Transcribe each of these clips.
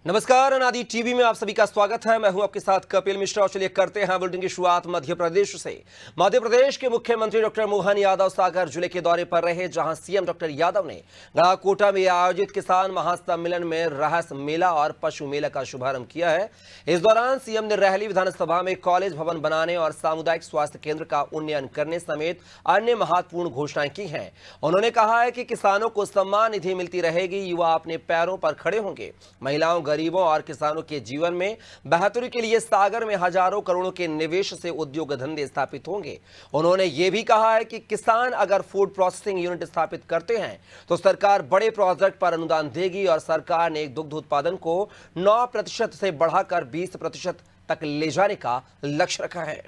नमस्कार, अनादि टीवी में आप सभी का स्वागत है। मैं हूं आपके साथ कपिल मिश्रा और चलिए करते हैं बुलेटिन की शुरुआत मध्य प्रदेश से। मध्य प्रदेश के मुख्यमंत्री डॉक्टर मोहन यादव सागर जिले के दौरे पर रहे, जहां सीएम डॉक्टर यादव ने गढ़ाकोटा में आयोजित किसान महासम्मेलन में रहस मेला और पशु मेला का शुभारंभ किया है। इस दौरान सीएम ने रहली विधानसभा में कॉलेज भवन बनाने और सामुदायिक स्वास्थ्य केंद्र का उन्नयन करने समेत अन्य महत्वपूर्ण घोषणाएं की हैं। उन्होंने कहा है कि किसानों को सम्मान निधि मिलती रहेगी, युवा अपने पैरों पर खड़े होंगे, महिलाओं, गरीबों और किसानों के जीवन में बेहतरी के लिए सागर में हजारों करोड़ों के निवेश से उद्योग धंधे स्थापित होंगे। उन्होंने ये भी कहा है कि किसान अगर फूड प्रोसेसिंग यूनिट स्थापित करते हैं तो सरकार बड़े प्रोजेक्ट पर अनुदान देगी और सरकार ने दुग्ध उत्पादन को 9% से बढ़ाकर 20% तक ले जाने का लक्ष्य रखा है।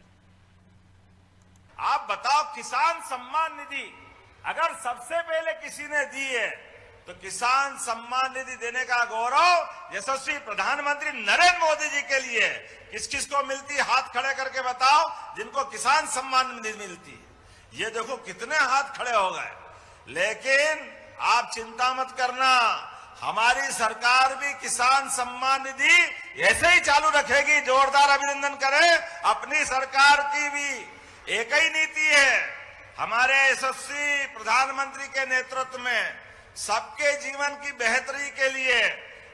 आप बताओ, किसान सम्मान निधि अगर सबसे पहले किसी ने दी है तो किसान सम्मान निधि देने का गौरव यशस्वी प्रधानमंत्री नरेंद्र मोदी जी के लिए। किस किस को मिलती है, हाथ खड़े करके बताओ जिनको किसान सम्मान निधि मिलती है। ये देखो कितने हाथ खड़े हो गए। लेकिन आप चिंता मत करना, हमारी सरकार भी किसान सम्मान निधि ऐसे ही चालू रखेगी। जोरदार अभिनंदन करें अपनी सरकार की भी एक ही नीति है। हमारे यशस्वी प्रधानमंत्री के नेतृत्व में सबके जीवन की बेहतरी के लिए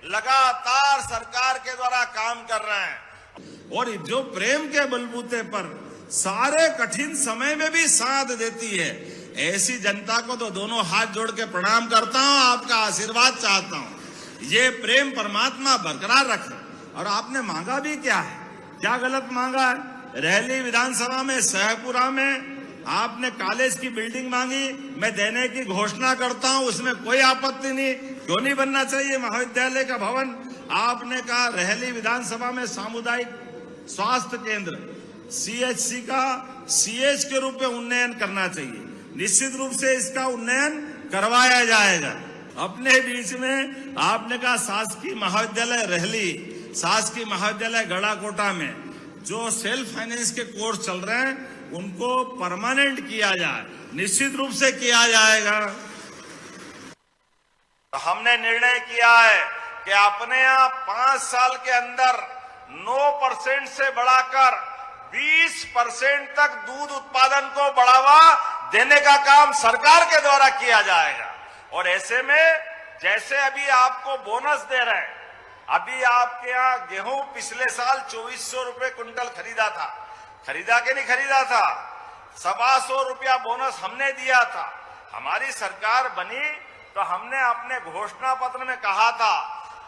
लगातार सरकार के द्वारा काम कर रहे हैं और जो प्रेम के बलबूते पर सारे कठिन समय में भी साथ देती है, ऐसी जनता को तो दोनों हाथ जोड़ के प्रणाम करता हूं, आपका आशीर्वाद चाहता हूं। ये प्रेम परमात्मा बरकरार रखे। और आपने मांगा भी क्या है, क्या गलत मांगा है? रहली विधानसभा में सहपुरा में आपने कॉलेज की बिल्डिंग मांगी, मैं देने की घोषणा करता हूं, उसमें कोई आपत्ति नहीं। क्यों नहीं बनना चाहिए महाविद्यालय का भवन? आपने कहा रहली विधानसभा में सामुदायिक स्वास्थ्य केंद्र सीएचसी का सीएच के रूप में उन्नयन करना चाहिए। निश्चित रूप से इसका उन्नयन करवाया जाएगा। अपने बीच में आपने कहा शासकीय महाविद्यालय रहली, शासकीय महाविद्यालय गढ़ाकोटा में जो सेल्फ फाइनेंस के कोर्स चल रहे हैं उनको परमानेंट किया जाए, निश्चित रूप से किया जाएगा। तो हमने निर्णय किया है कि अपने यहाँ 5 साल के अंदर 9% से बढ़ाकर 20% तक दूध उत्पादन को बढ़ावा देने का काम सरकार के द्वारा किया जाएगा। और ऐसे में जैसे अभी आपको बोनस दे रहे हैं, अभी आपके यहाँ गेहूं पिछले साल 2400 रुपए क्विंटल खरीदा था, खरीदा के नहीं खरीदा था? 125 रुपया बोनस हमने दिया था। हमारी सरकार बनी तो हमने अपने घोषणा पत्र में कहा था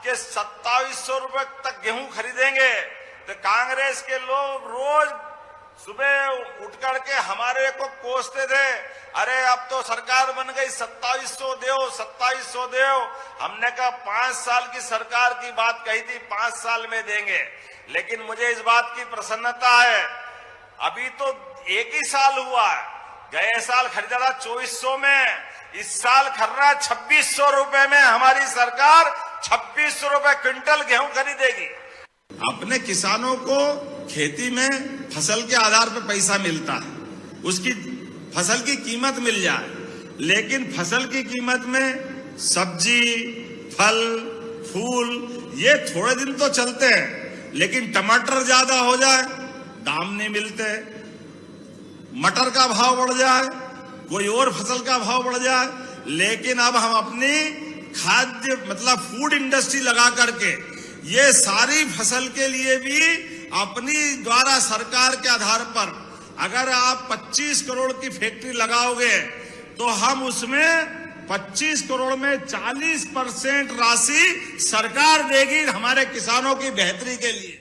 कि 2700 रुपए तक गेहूं खरीदेंगे। तो कांग्रेस के लोग रोज सुबह उठ करके हमारे को कोसते थे, अरे अब तो सरकार बन गई, 2700 दो, 2700 दो। हमने कहा 5 साल की सरकार की बात कही थी, 5 साल में देंगे। लेकिन मुझे इस बात की प्रसन्नता है, अभी तो 1 ही साल हुआ है। गए साल खरीदा था 2400 में, इस साल खरीदा 2600 रुपए में। हमारी सरकार 2600 रुपए क्विंटल गेहूं खरीदेगी। अपने किसानों को खेती में फसल के आधार पर पैसा मिलता है, उसकी फसल की कीमत मिल जाए। लेकिन फसल की कीमत में सब्जी, फल, फूल ये थोड़े दिन तो चलते हैं, लेकिन टमाटर ज्यादा हो जाए दाम नहीं मिलते, मटर का भाव बढ़ जाए, कोई और फसल का भाव बढ़ जाए। लेकिन अब हम अपनी खाद्य मतलब फूड इंडस्ट्री लगा करके ये सारी फसल के लिए भी अपनी द्वारा सरकार के आधार पर अगर आप 25 करोड़ की फैक्ट्री लगाओगे तो हम उसमें 25 करोड़ में 40% राशि सरकार देगी हमारे किसानों की बेहतरी के लिए।